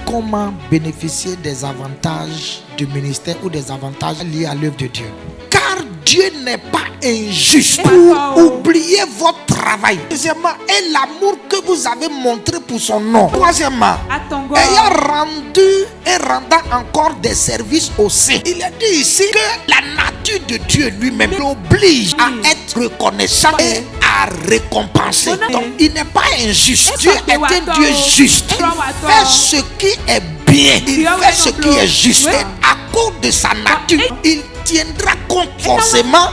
Comment bénéficier des avantages du ministère ou des avantages liés à l'œuvre de Dieu? Car Dieu n'est pas injuste pour oublier votre travail. Deuxièmement, et l'amour que vous avez montré pour son nom. Troisièmement, ayant rendu et rendant encore des services au sein. Il est dit ici que la nature de Dieu lui-même l'oblige à être reconnaissant et à récompenser. Donc il n'est pas injuste. Dieu est un Dieu juste. Il fait ce qui est bien. Il fait ce qui est juste. Et à cause de sa nature, il tiendra compte forcément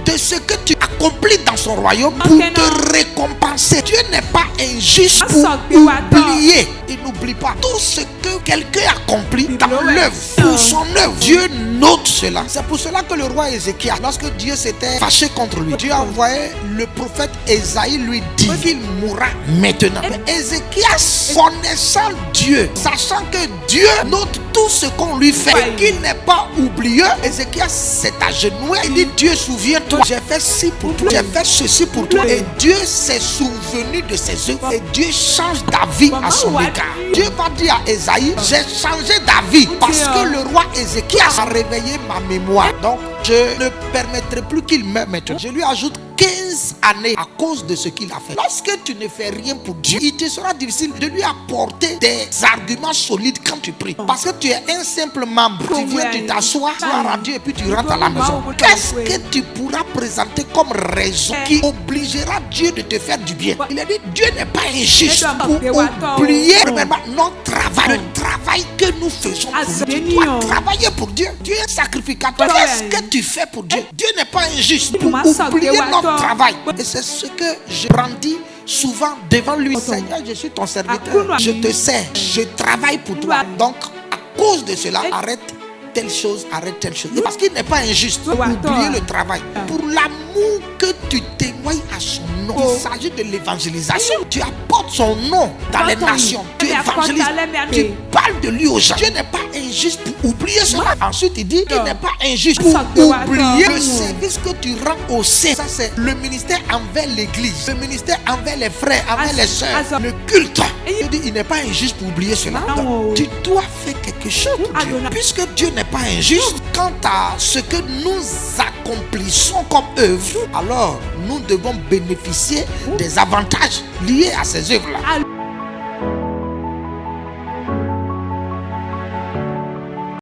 de ce que tu accomplis dans son royaume pour te récompenser. Dieu n'est pas injuste pour oublier. Il n'oublie pas tout ce que quelqu'un accomplit dans l'œuvre, pour son œuvre. Dieu note cela. C'est pour cela que le roi Ézéchias, lorsque Dieu s'était fâché contre lui, Dieu a envoyé le prophète Ésaïe lui dit qu'il mourra maintenant. Mais Ézéchias, connaissant Dieu, sachant que Dieu note tout ce qu'on lui fait et qu'il n'est pas oublieux, Ézéchias s'est agenouillé. Il dit: Dieu, souviens-toi, j'ai fait ci pour toi, j'ai fait ceci pour toi. Et Dieu s'est souvenu de ses œuvres et Dieu change d'avis à son égard. Dieu va dire à Ésaïe: j'ai changé d'avis parce que le roi Ézéchias a réveillé ma mémoire. Donc je ne permettrai plus qu'il meure maintenant. Je lui ajoute 15 années à cause de ce qu'il a fait. Lorsque tu ne fais rien pour Dieu, il te sera difficile de lui apporter des arguments solides quand tu pries. Parce que tu es un simple membre. Tu viens, tu t'assois, tu as Dieu et puis tu rentres à la maison. Qu'est-ce que tu pourras présenter comme raison qui obligera Dieu de te faire du bien? Il a dit: Dieu n'est pas injuste pour oublier premièrement notre travail. Le travail que nous faisons pour Dieu. Tu dois travailler pour Dieu. Dieu est sacrificateur. Qu'est-ce que tu fais pour Dieu? Dieu n'est pas injuste pour oublier notre travail. Et c'est ce que je brandis souvent devant lui. Seigneur, je suis ton serviteur. Je te sers. Je travaille pour toi. Donc, à cause de cela, arrête telle chose, arrête telle chose. Parce qu'il n'est pas injuste pour oublier le travail. Pour l'amour que tu témoignes à son nom. Il s'agit de l'évangélisation. Tu apportes son nom dans les nations. Tu évangélises. Tu parles de lui aux gens. Dieu n'est pas injuste pour oublier cela. Ensuite, il dit qu'il n'est pas injuste pour oublier le service que tu rends au sein. Ça, c'est le ministère envers l'église. Le ministère envers les frères, envers les sœurs. Le culte. Il dit: il n'est pas injuste pour oublier cela. Donc, tu dois faire quelque chose pour Dieu. Puisque Dieu n'est pas injuste quant à ce que nous accomplissons comme œuvre, alors nous devons bénéficier des avantages liés à ces œuvres-là.